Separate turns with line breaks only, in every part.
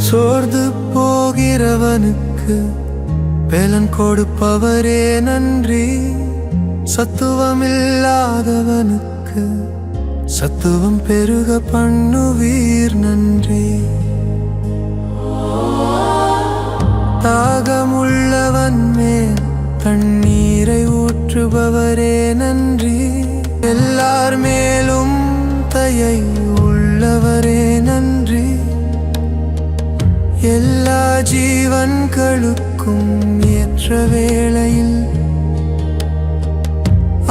சோர்ந்து போகிறவனுக்கு பலன் கொடுப்பவரே நன்றி. சத்துவமில்லாதவனுக்கு சத்துவம் பெருக பண்ணுவீர் நன்றி. தாகமுள்ளவன் மேல் தண்ணீரை ஊற்றுபவரே நன்றி. எல்லார் மேலும் தயை உள்ளவரே நன்றி. எல்லா ஜீவன்களுக்கும் ஏற்ற வேளையில்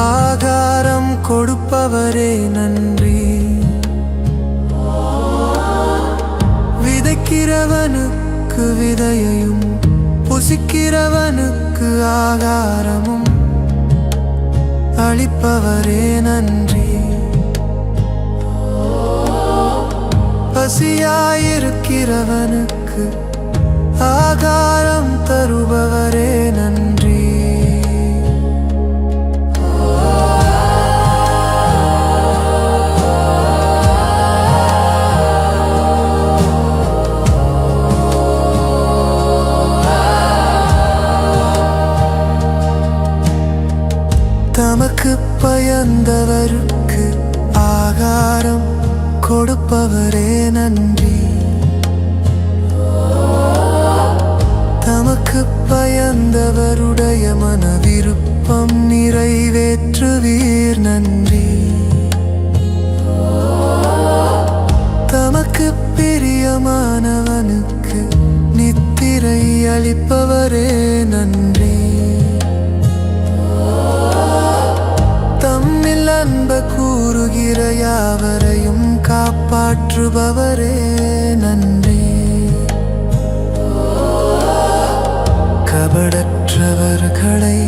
ஆகாரம் கொடுப்பவரே நன்றி. விதைக்கிறவனுக்கு விதையையும் புசிக்கிறவனுக்கு ஆகாரமும் அளிப்பவரே நன்றி. பசியாயிருக்கிறவனுக்கு ஆகாரம் தருபவரே நன்றி. தமக்கு பயந்தவருக்கு ஆகாரம் கொடுப்பவரே நன்றி. தமக்கு பயந்தவருடைய மன விருப்பம் நிறைவேற்றுவீர் நன்றி. தமக்கு பிரியமானவனுக்கு நித்திரை அளிப்பவரே நன்றி. தம்மில் அன்பு கூறுகிற யாவரையும் காப்பாற்றுபவரே நன்றி. கபடற்றவர்களை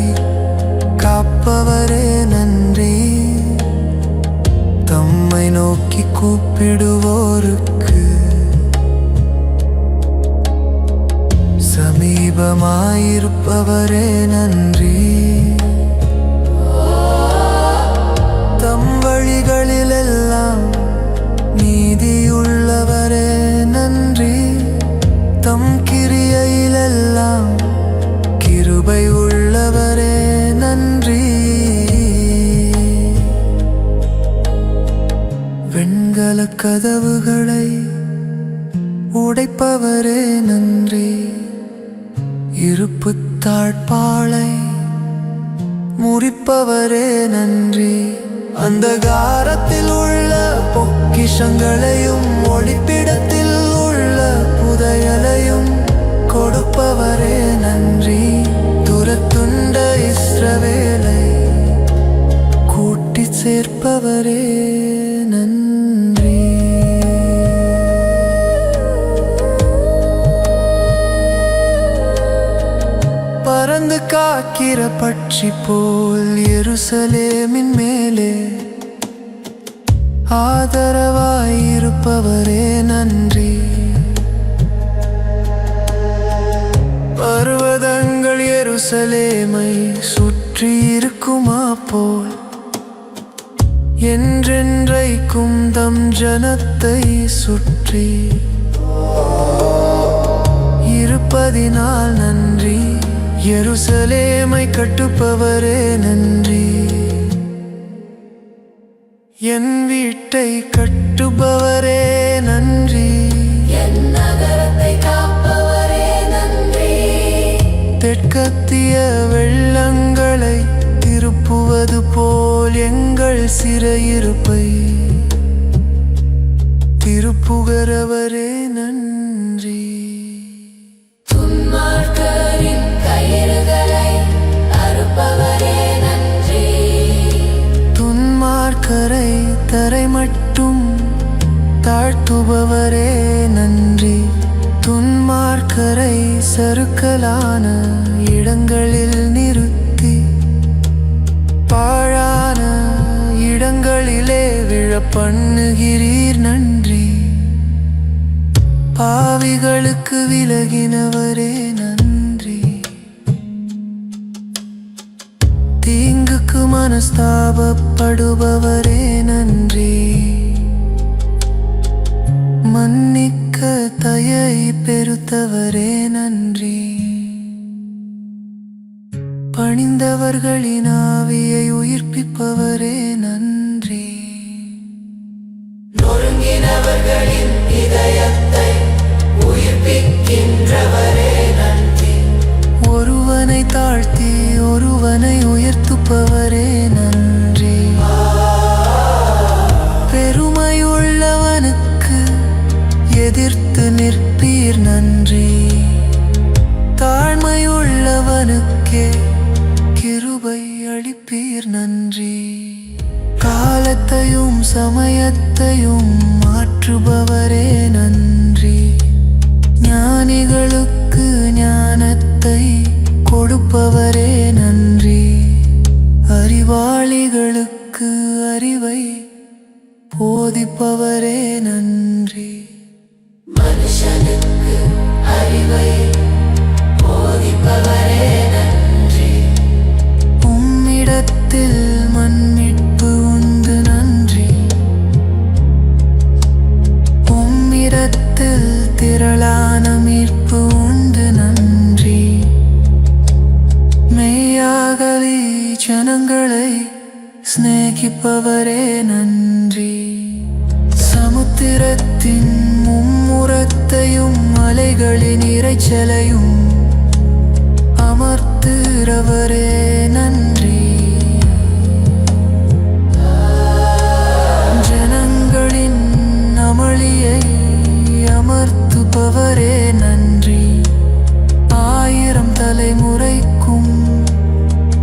காப்பவரே நன்றி. தம்மை நோக்கி கூப்பிடுவோருக்கு சமீபமாயிருப்பவரே நன்றி. தம் வழிகளிலெல்லாம் நீதியுள்ளவரே நன்றி. தம் கிரியையிலெல்லாம் கிருபை உள்ளவரே நன்றி. வெண்கல கதவுகளை உடைப்பவரே நன்றி. இருப்பு தாழ்பாளை முறிப்பவரே நன்றி. அந்தகாரத்தில் உள்ள பொக்கிஷங்களையும் ஒளிப்பிடத்தில் உள்ள புதையலையும் கொடுப்பவரே நன்றி. துரத்துண்ட இஸ்ரவேலை கூட்டி சேர்ப்பவரே நன்றி. பறந்து காக்கிற பட்சி போல் எருசலேமின் மேலே ஆதரவாயிருப்பவரே நன்றி. பர்வதங்கள் எருசலேமை சுற்றி இருக்குமா போல் என்றென்றைக்கும் தம் ஜனத்தை சுற்றி இருப்பதினால் நன்றி. எருசலேமை கட்டுப்பவரே நன்றி. என் வீட்டை கட்டுபவரே நன்றி.
என் நகரத்தை காப்பவரே நன்றி.
தெற்கத்திய வெள்ளங்களை திருப்புவது போல் எங்கள் சிறையிருப்பை திருப்புகிறவரே நன்றி.
துன்மார்க்கரின் கயிறுகளை அறுப்பவரே நன்றி.
துன்மார்க்கரை தரை மட்டும் தாழ்த்துபவரே நன்றி. துன்மார்க்கரை ஆர்க்கரை சறுக்கலான இடங்களில் நிறுத்தி பாழான இடங்களிலே விழ பண்ணுகிறீர் நன்றி. பாவிகளுக்கு விலகினவரே நன்றி. தீங்குக்கு மனஸ்தாபப்படுபவரே நன்றி. மன்னிக்க தயை பெருத்தவரே நன்றி. பணிந்தவர்களின் ஆவியை உயிர்ப்பிப்பவரே நன்றி.
நொறுங்கினவர்களின் இதயத்தை உயிர்ப்பிக்கின்றவரே நன்றி.
ஒருவனை தாழ்த்தி ஒருவனை உயர்த்துப்பவரே நன்றி. பெருமையுள்ளவனுக்கு எதிர்த்து நிற்பீர் நன்றி. தாழ்மையுள்ளவனுக்கே கிருபை அளிப்பீர் நன்றி. காலத்தையும் சமயத்தையும் மாற்றுபவரே நன்றி. ஞானிகளுக்கு ஞானத்தை கொடுப்பவரே நன்றி. அறிவாளிகளுக்கு அறிவை போதிப்பவரே நன்றி.
மனுஷனுக்கு அறிவை போதிப்பவரே நன்றி.
உம்மிடத்தில் மன்னிப்பு உண்டு நன்றி. உம்மிடத்தில் திரளான மீட்பு உண்டு நன்றி. மெய்யாகவே ஜனங்களை சிநேகிப்பவரே நன்றி. சமுத்திரத்தின் மும்முரத்தையும் அலைகளின் இரைச்சலையும் அமர்த்துகிறவரே நன்றி. ஜனங்களின் அமளியை அமர்த்துபவரே நன்றி. 1000 தலைமுறைக்கும்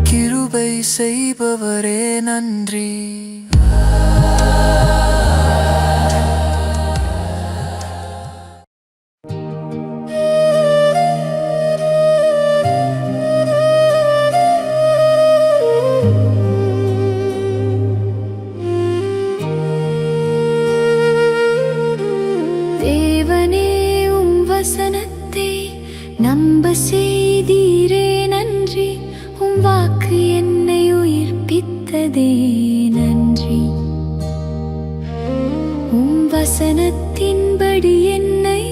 கிருபை செய்பவரே நன்றி.
நம்ப செய்தீரே நன்றி. உம் வாக்கு என்னை உயிர்ப்பித்ததே நன்றி. உம் வசனத்தின்படி என்னை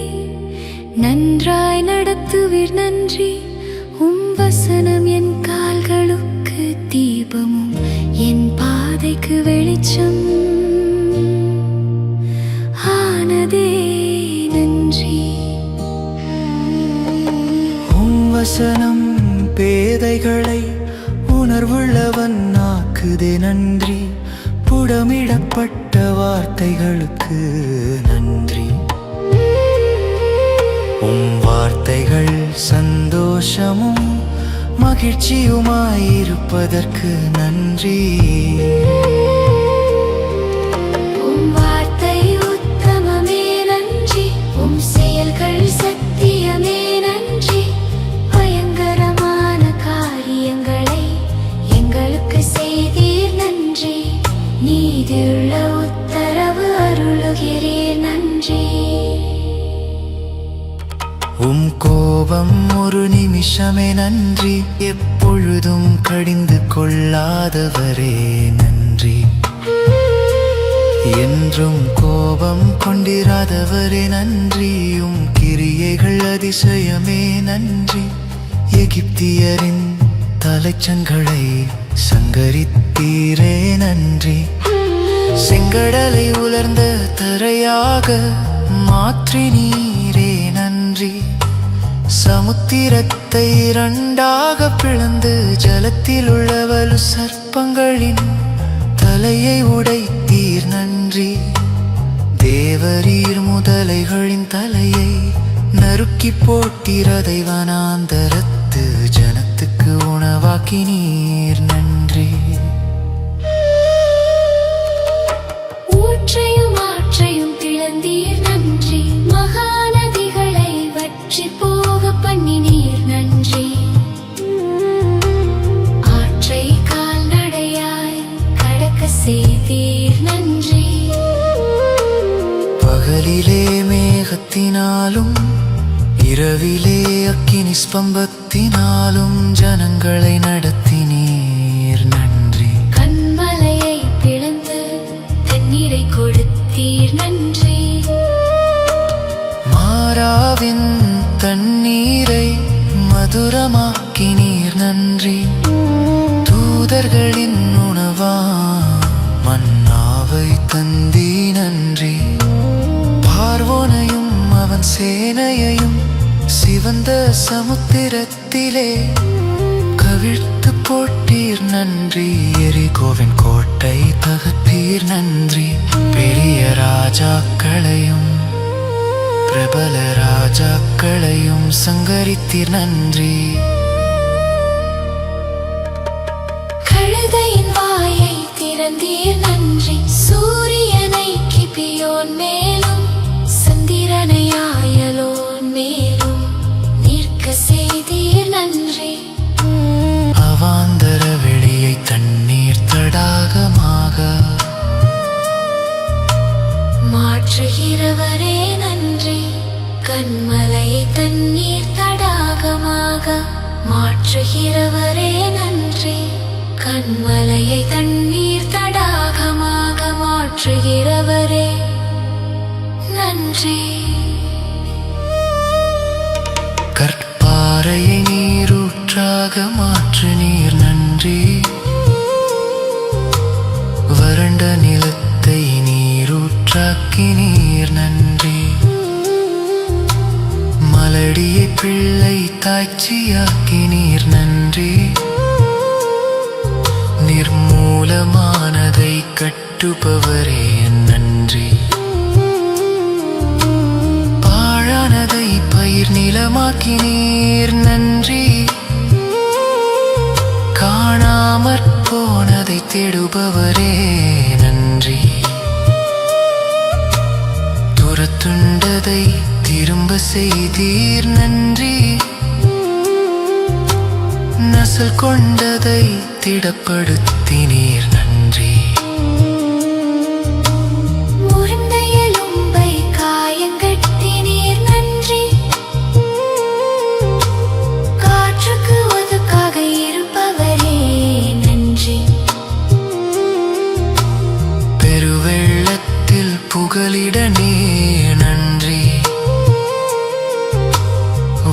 நன்றாய் நடத்துவீர் நன்றி. உம் வசனம் என் கால்களுக்கு தீபமும் என் பாதைக்கு வெளிச்சம் ஆனதே நன்றி.
வசனம் பேதைகளை உணர்வுள்ளவன் ஆக்குதே நன்றி. புடமிடப்பட்ட வார்த்தைகளுக்கு நன்றி. வார்த்தைகள் சந்தோஷமும் மகிழ்ச்சியுமாயிருப்பதற்கு நன்றி.
வார்த்தை உத்தமமே நன்றி. செயல்கள் சத்தியமே நன்றி. பயங்கரமான காரியங்களை எங்களுக்கு செய்தீர் நன்றி. நீதியுள்ள உத்தரவு அருளுகிறீர் நன்றி.
கோபம் ஒரு நிமிஷமே நன்றி. எப்பொழுதும் கடிந்து கொள்ளாதவரே நன்றி. என்றும் கோபம் கொண்டிராதவரே நன்றி. கிரியைகள் அதிசயமே நன்றி. எகிப்தியரின் தலைச்சங்களை சங்கரித்தீரே நன்றி. செங்கடலை உலர்ந்த தரையாக மாற்றினீரே நன்றி. சமுத்திரத்தை 2ஆக பிளந்து ஜலத்தில் உள்ள வலு சர்ப்பங்களின் தலையை உடைத்தீர் நன்றி. தேவரீர் முதலைகளின் தலையை நறுக்கி போட்டீரதை வனாந்தரத்து ஜனத்துக்கு உணவாக்கினீர் நன்றி.
ஊற்றையும் ஆற்றையும் திறந்தீர் நன்றி. மகாநதிகளை வற்றி போ பண்ணினீர் நன்றி. ஆற்றை கால்நடையாய் கடக்க செய்தீர் நன்றி.
பகலிலே மேகத்தினாலும் இரவிலே அக்கினி ஸ்தம்பத்தினாலும் ஜனங்களை நடத்தினீர் நன்றி.
கன்மலையை பிளந்து தண்ணீரை கொடுத்தீர் நன்றி.
மாறாவின் தண்ணீரை மதுரமாக்கினீர் நன்றி. தூதர்களின் உணவா மன்னாவை தந்தீ நன்றி. பார்வோனையும் அவன் சேனையையும் சிவந்த சமுத்திரத்திலே கவிழ்த்து போட்டீர் நன்றி. எரிகோவின் கோட்டை தகர்த்தீர் நன்றி. பெரிய ராஜாக்களையும் பிரபல ராஜாக்களையும் சங்கரித்தீர் நன்றி.
கழுதையின் வாயை திறந்தீர் நன்றி. சூரியனை கிபியோன் மேலும் சந்திரனை ஆயலோன் மேலும் நிற்க செய்தீர் நன்றி.
அவாந்தர வெளியை தண்ணீர் தடாகமாக
மாற்றுகிறவரே நன்றி. கன்மலையை தண்ணீர் தடாகமாக மாற்றுகிறவரே நன்றி. கன்மலையை தண்ணீர் தடாகமாக மாற்றுகிறவரே நன்றி.
கற்பாறையை நீரூற்றாக மாற்றினீர் நன்றி. வறண்ட நிலத்தை நீரூற்றாக்கினீர் நன்றி. மலடியை பிள்ளை தாய்ச்சியாக்கினீர் நன்றி. நிர்மூலமானதை கட்டுபவரே நன்றி. பாழானதை பயிர் நிலமாக்கினீர் நன்றி. காணாமற் போனதை தேடுபவரே நன்றி. துரத்துண்டதை திரும்ப செய்தீர் நன்றி. நசல் கொண்டதை திடப்படுத்தினீர் நன்றி.
முறிந்த எலும்பை காயங்கட்டினீர் நன்றி. காற்றுக்கு ஒதுக்காக இருப்பவரே நன்றி.
பெருவெள்ளத்தில் புகலிடனே நன்றி.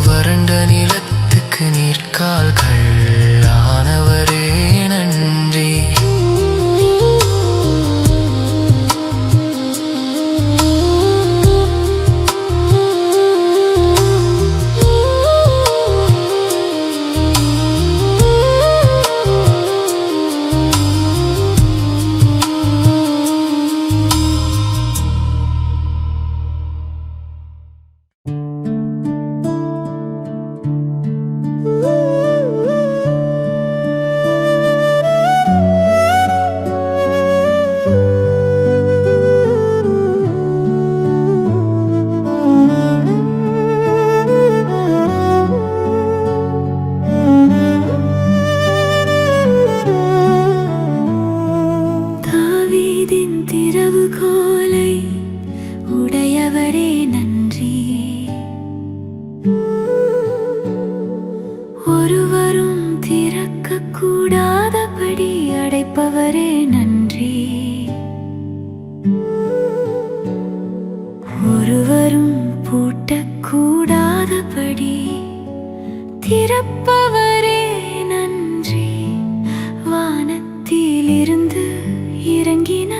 வறண்ட நிலத்துக்கு நீர்க்கால்கள் ஆனவரே நன்றி.
தாவீதின் திறவுகோலை உடையவரே நன்றி. ஒருவரும் திறக்க கூடாதபடி அடைப்பவரே நன்றி. ஒருவரும் பூட்டக்கூடாதபடி திறப்பவரே நன்றி. வானத்திலிருந்து இறங்கின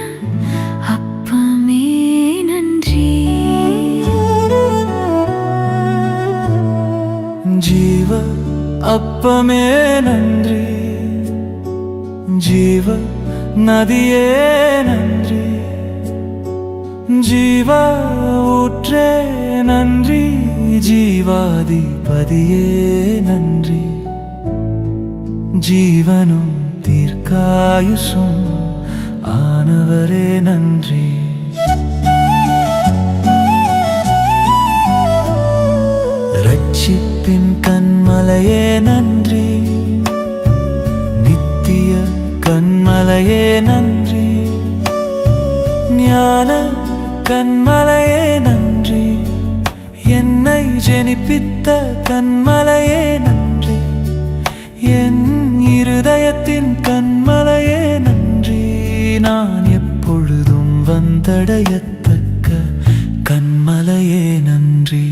அப்பமே நன்றி.
ஜீவ அப்பமே நன்றி. ஜீவ நதியே நன்றி. ஜீவ ஊற்றே நன்றி. ஜீவாதிபதியே நன்றி. ஜீவனும் தீர்க்காயுசும் ஆனவரே நன்றி. ரட்சிப்பு ரட்சிப்பின் கண்மலையே நன்றி, நித்திய கண்மலையே நன்றி, ஞான கண்மலையே நன்றி, என்னை ஜெனிப்பித்த கண்மலையே நன்றி, என் இருதயத்தின் கண்மலையே நன்றி, நான் எப்பொழுதும் வந்தடையத்தக்க கண்மலையே நன்றி.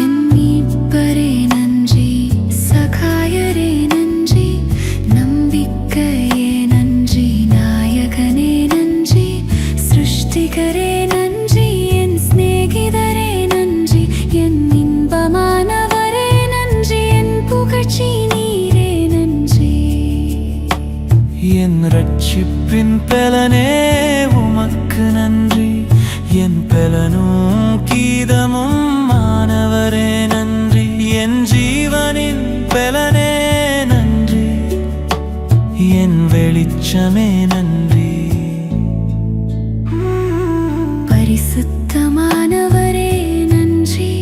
என் மீட்பரே நன்றி, சகாயரே நன்றி, நம்பிக்கையே நன்றி, நாயகனே நன்றி, சிருஷ்டிகரே நன்றி, என் சிநேகிதரே நன்றி, என் இன்பமானவரே நன்றி, என் புகழ்ச்சி நீரே நன்றி.
என் ரட்சிப்பின் பலனே உமக்கு நன்றி, என் பலனும் கீதமும் மானவரே நன்றி, என் ஜீவனின் பலனே நன்றி, என் வெளிச்சமே நன்றி.
பரிசுத்தமானவரே நன்றி,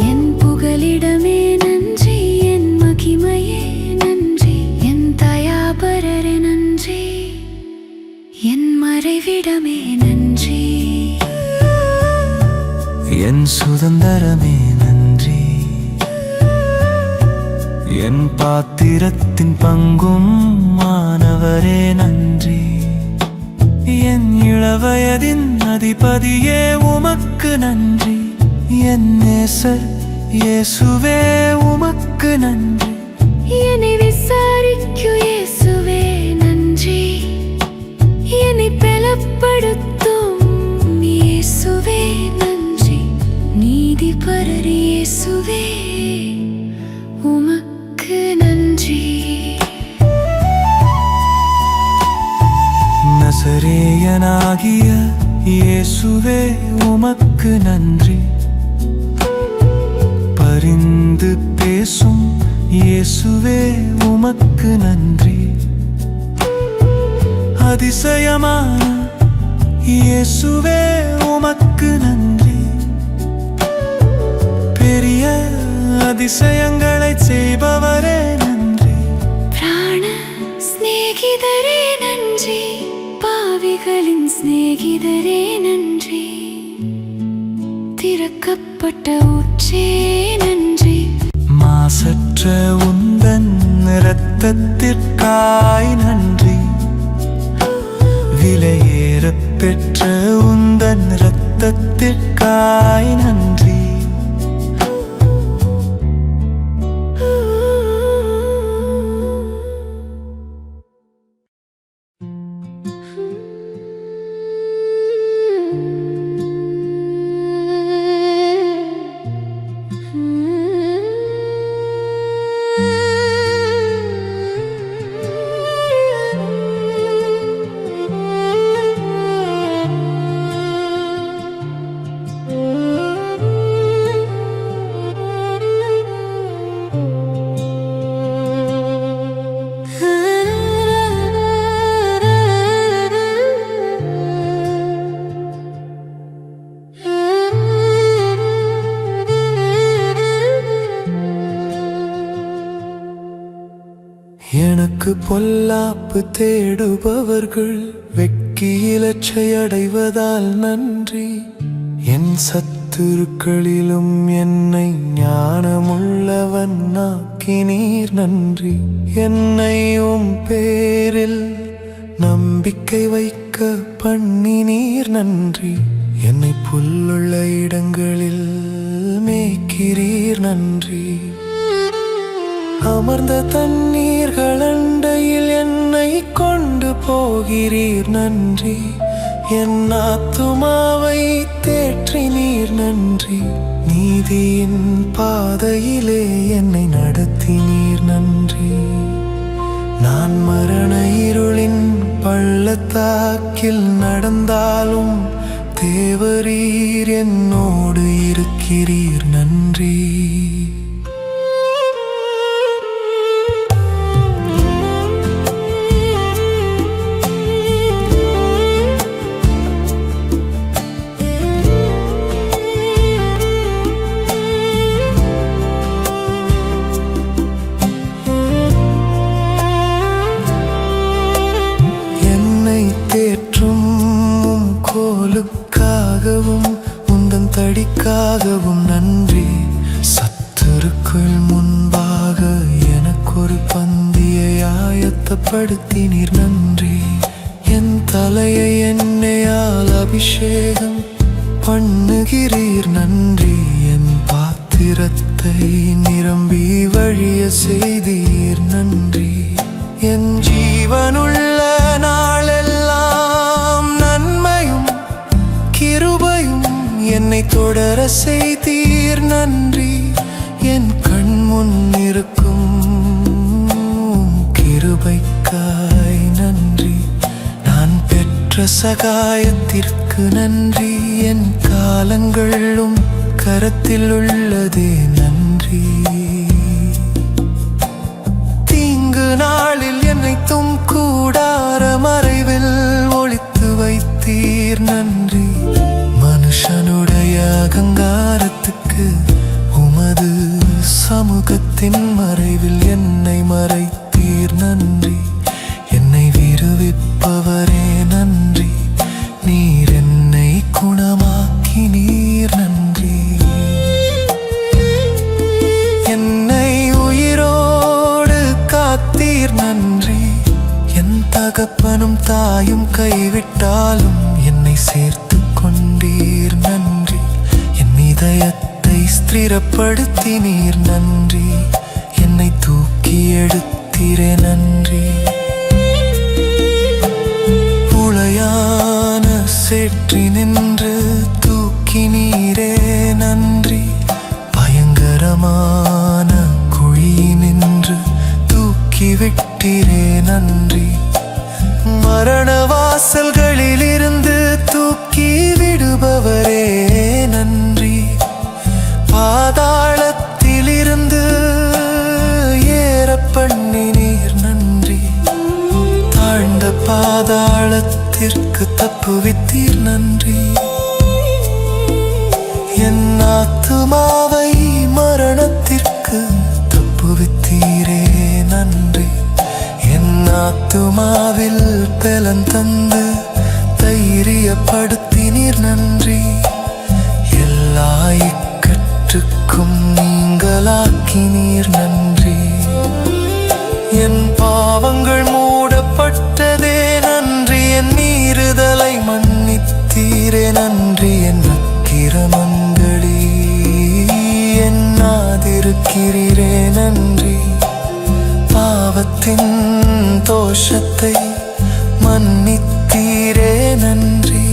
என் புகலிடமே நன்றி, என் மகிமையே நன்றி, என் தயாபரரே நன்றி, என் மறைவிடமே நன்றி,
என் சுதந்திரமே நன்றி, என் பாத்திரத்தின் பங்கும் மானவரே நன்றி, என் இளவயதின் அதிபதியே உமக்கு நன்றி, என் நேசர் இயேசுவே உமக்கு நன்றி,
என்னை விசாரிக்கும் இயேசுவே நன்றி, என்னை பலப்படுத்தும் இயேசுவே நன்றி, நீதிபரர் இயேசுவே உமக்கு நன்றி.
நசரேயனாகிய இயேசுவே உமக்கு நன்றி, பரிந்து பேசும் இயேசுவே உமக்கு நன்றி, அதிசயமான இயேசுவே உமக்கு நன்றி, பெரிய அதிசயங்களை செய்பவரே நன்றி,
பிராண சிநேகிதரே நன்றி, பாவிகளின் சிநேகிதரே நன்றி, திறக்கப்பட்ட ஊற்றே நன்றி,
மாசற்ற உந்தன் இரத்தத்திற்காய் நன்றி, விலையேறப் பெற்ற உந்தன் இரத்தத்திற்காய் நன்றி, எனக்கு பொல்லாப்பு தேடுபவர்கள் வெட்கி இலச்சை அடைவதால் நன்றி, என் சத்துருக்களிலும் என்னை ஞானமுள்ளவன் ஆக்கினீர் நன்றி, என்னை உம் பேரில் நம்பிக்கை வைக்க பண்ணினீர் நன்றி, என்னை புல்லுள்ள இடங்களில் மேய்க்கிறீர் நன்றி, அமர்ந்த தண்ணீர்கள் அண்டையில் என்னை கொண்டு போகிறீர் நன்றி, என் ஆத்துமாவை தேற்றினீர் நன்றி, நீதியின் பாதையிலே என்னை நடத்தினீர் நன்றி, நான் மரண இருளின் பள்ளத்தாக்கில் நடந்தாலும் தேவரீர் என்னோடு இருக்கிறீர் நன்றி. எனக்காகவும் நன்றி. சத்துருக்குள் முன்பாக எனக்கொரு பந்தியை ஆயத்தப்படுத்தினீர் நன்றி. என் தலையை எண்ணெயால் அபிஷேகம் பண்ணுகிறீர் நன்றி. என் பாத்திரத்தை நிரம்பி வழிய செய்தீர் நன்றி. என் ஜீவனுள்ள நாளெல்லாம் நன்மையும் கிருபையும் என்னை தொடர செய்தீர் நன்றி. என் கண் முன் இருக்கும் கிருபைக்காய் நன்றி. நான் பெற்ற சகாயத்திற்கு நன்றி. என் காலங்களும் கரத்தில் உள்ளதே நன்றி. தீங்கு நாளில் என்னை தும் கூடார மறைவில் ஒளித்து வைத்தீர் நன்றி. மனுஷனுடைய அகங்காரத்துக்கு உமது சமூகத்தின் மறைவில் என்னை மறைத்தீர் நன்றி. என்னை விடுவிப்பவரே நன்றி. நீர் என்னை குணமாக்கினீர் நன்றி. என்னை உயிரோடு காத்தீர் நன்றி. என் தகப்பனும் தாயும் கைவிட்டாலும் என்னை சேர்த்து கொண்டீர் நன்றி. என் இதயத்தை ஸ்திரப்படுத்தினீர் நன்றி. என்னை தூக்கி எடுத்தீரே நன்றி. உளையான சேற்றினின்று தூக்கினீரே நன்றி. பயங்கரமான குழியினின்று தூக்கிவிட்டீரே நன்றி. மரண வாசல்களிலிருந்து தூக்கி விடுபவரே நன்றி. பாதாளத்திலிருந்து ஏற பண்ணினீர் நன்றி. தாழ்ந்த பாதாளத்திற்கு தப்புவித்தீர் நன்றி. என் ஆத்துமாவை மரணத்திற்கு தப்புவித்தீரே நன்றி. என் ஆத்துமாவில் பலன் தந்து தைரியப்படுத்தினீர் நன்றி. எல்லா இக்கட்டுக்கும் நீங்களாக்கினீர் நன்றி. என் பாவங்கள் மூடப்பட்டதே நன்றி. என் மீறுதலை மன்னித்தீரே நன்றி. என் அக்கிரமங்களே எண்ணாதிருக்கிறீரே நன்றி. பாவத்தின் தோஷத்தை மன்னித்தீரே நன்றி.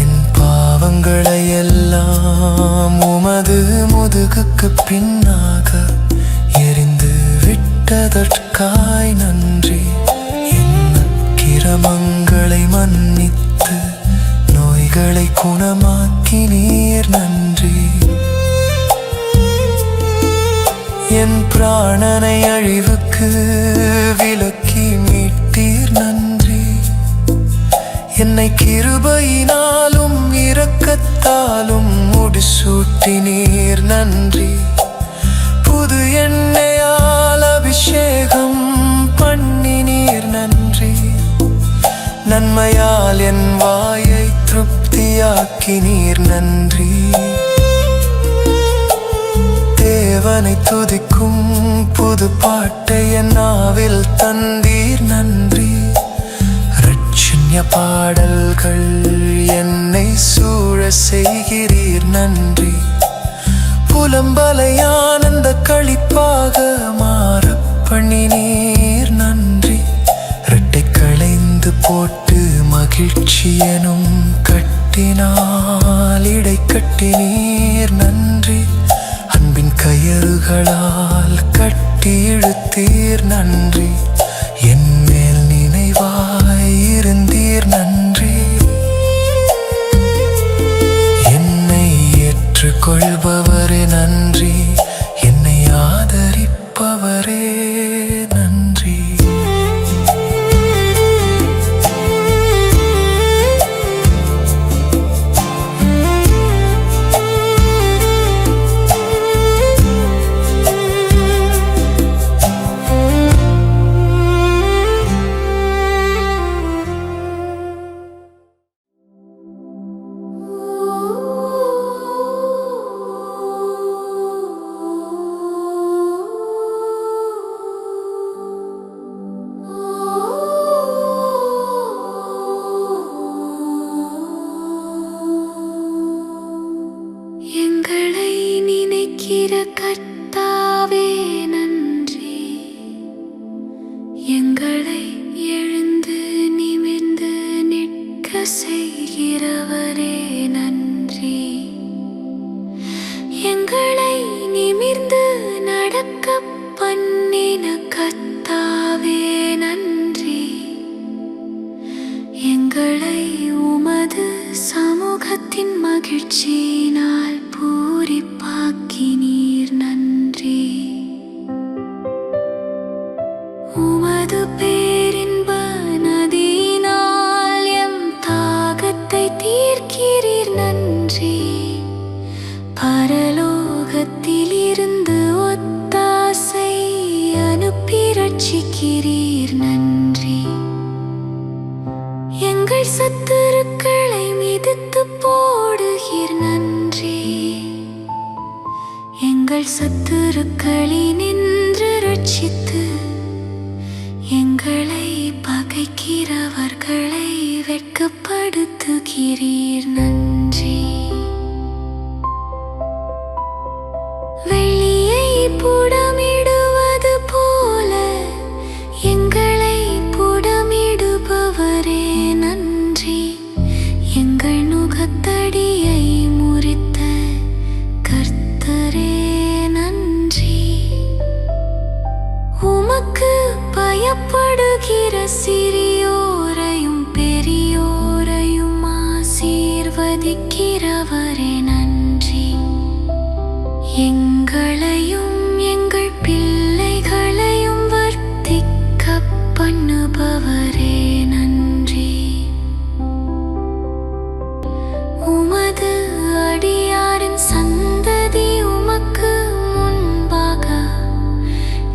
என் பாவங்களை எல்லாம் உமது முதுகுக்கு பின்னாக எரிந்து விட்டதற்காய் நன்றி. என் அக்கிரமங்களை மன்னித்து நோய்களை குணமாக்கினீர் நன்றி. என் பிராணனை அழிவுக்கு விலக்கி மீட்டீர் நன்றி. என்னை கிருபையினாலும் இரக்கத்தாலும் முடிசூட்டினீர் நன்றி. புது எண்ணெயால் அபிஷேகம் பண்ணினீர் நன்றி. நன்மையால் என் வாயை திருப்தியாக்கினீர் நன்றி. தேவனை துதிக்கும் புது பாட்டை என் நாவில் தந்தீர் நன்றி. ரட்சண்ய பாடல்கள் என்னை சூழ செய்கிறீர் நன்றி. புலம்பலை ஆனந்த களிப்பாக மாற பண்ணினீர் நன்றி. இரட்டை களைந்து போட்டு மகிழ்ச்சி எனும் கட்டினால் இடை கட்டினீர் நன்றி. அன்பின் கயறுகளால் கட்டி இழுத்தீர் நன்றி. என் மேல் நினைவாய் இருந்தீர் நன்றி. என்னை ஏற்றுக்கொள்பவரே நன்றி. என்னை ஆதரிப்பவரே நன்றி.
எங்களை நிமிர்ந்து நடக்க பண்ணின கர்த்தாவே நன்றி. எங்களை உமது சமூகத்தின் மகிழ்ச்சியினால் பூரிப்பாக்கினீர் நன்றி. உமது பேரின்ப நதியினால் எம் தாகத்தை தீர்க்கிறீர் நன்றி. பரலோகத்திலிருந்து ஒத்தாசை அனுப்பி ரட்சிக்கிறீர் நன்றி. எங்கள் சத்துருக்களை மிதித்து போடுகிறீர் நன்றி. எங்கள் சத்துருக்களினின்று ரட்சித்து எங்களை பகைக்கிறவர்களை வெட்கப்படுத்துகிறீர் நன்றி. வெள்ளியை புடமிடுவது போல எங்களை புடமிடுபவரே நன்றி. எங்கள் நுகத்தடியை முறித்த கர்த்தரே நன்றி. உமக்கு பயப்படுகிற சிறியோரையும் பெரியோரையும் ஆசீர்வதிக்கிறவரே நன்றி. எங்களையும் எங்கள் பிள்ளைகளையும் வர்த்திக்க பண்ணுபவரே நன்றி. உமது அடியாரின் சந்ததி உமக்கு முன்பாக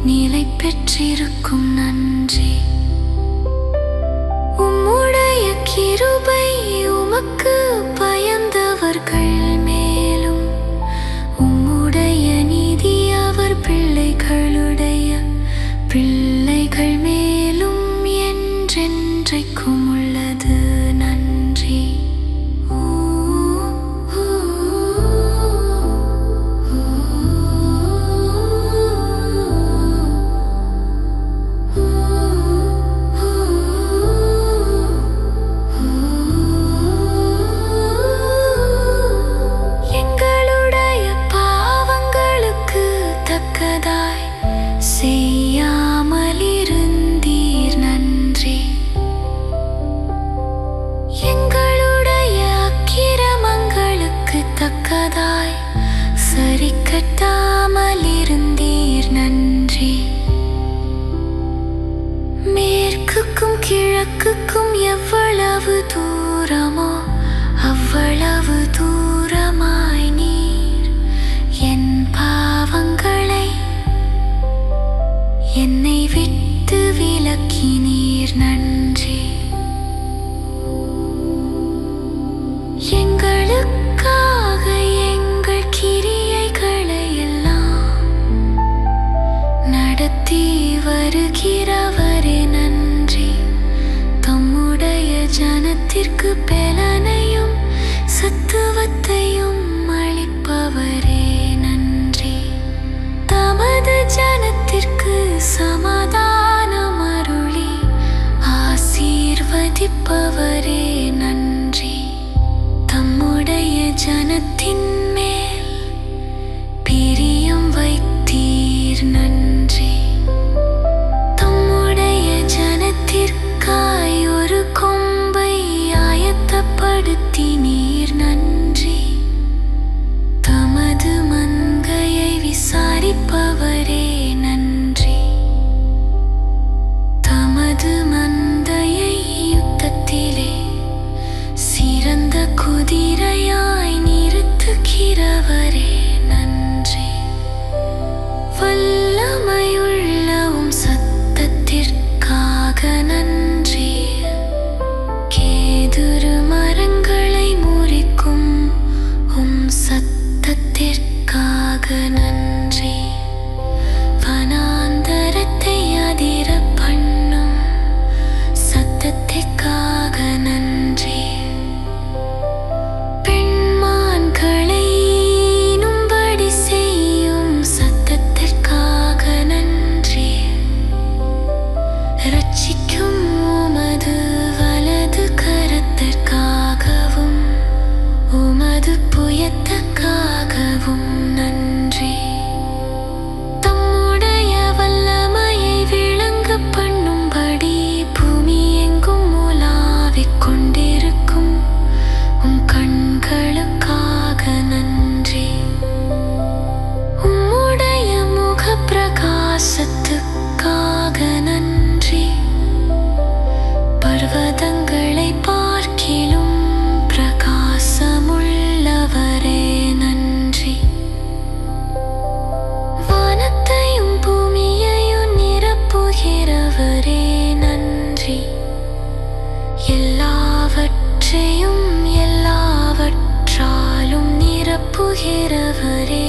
நிலை பெற்றிருக்கும் நன்றி. உம்முடைய கிருபை உமக்கு பயந்தவர்கள் மேலும் உம்முடைய நீதி அவர் பிள்ளைகளுடைய பிள்ளைகள் மேலும் என்றென்றைக்கும் உள்ளது நன்றி. எங்களுடைய பாவங்களுக்கு தக்கதாய் செய்யாமலிருந்தீர் நன்றி. எங்களுடைய அக்கிரமங்களுக்கு தக்கதாய் சரி கட்டாமலிருந்தீர் நன்றி. மேற்குக்கும் கிழக்குக்கும் எவ்வளவு தூரமோ அவ்வளவு தூரமாய் நீர் என் பாவங்களை என்னை விட்டு விலக்கினீர் நன்றி. எங்களுக்காக எங்கள் கிரியைகளை எல்லாம் நடத்தி வருகிறவரே நன்றி. தம்முடைய ஜனத்திற்கு பெலனையும் சத்துவத்தையும் அளிப்பவரே நன்றி. தமது ஜனத்திற்கு சமாதானம் அருளி ஆசீர்வதிப்பவரே நன்றி. தம்முடைய ஜனத்தின் மேல் பிரியம் வைத்தீர் நன்றி. தம்முடைய ஜனத்திற்காய் ஒரு கொம்பை ஆயத்தப்படுத்தினீர் நன்றி. தமது மந்தையை விசாரிப்பவரே நன்றி. தமது மந்தையை யுத்தத்திலே சிறந்த குதிரையாய் நிறுத்துகிறவரே நன்றி. வல்லமையுள்ளவும் சத்தத்திற்காக நன்றி. கேதுரு மரங்களை முறிக்கும் உம் சத்தத்திற்காக நன்றி. வனாந்தரத்தை அதிர பண்ணும் சத்தத்திற்காக நன்றி. பெண்மான்களை ஈனும்படி செய்யும் சத்தத்திற்காக நன்றி. ரட்சிக்கும் உமது வலது கரத்திற்காகவும் உமது புயத்துக்காகவும் நன்றி. பிரகாசத்துக்காக நன்றி. பர்வதங்களை பார்க்கிலும் பிரகாசமுள்ளவரே நன்றி. வானத்தையும் பூமியையும் நிரப்புகிறவரே நன்றி. எல்லாவற்றையும் எல்லாவற்றாலும் நிரப்புகிறவரே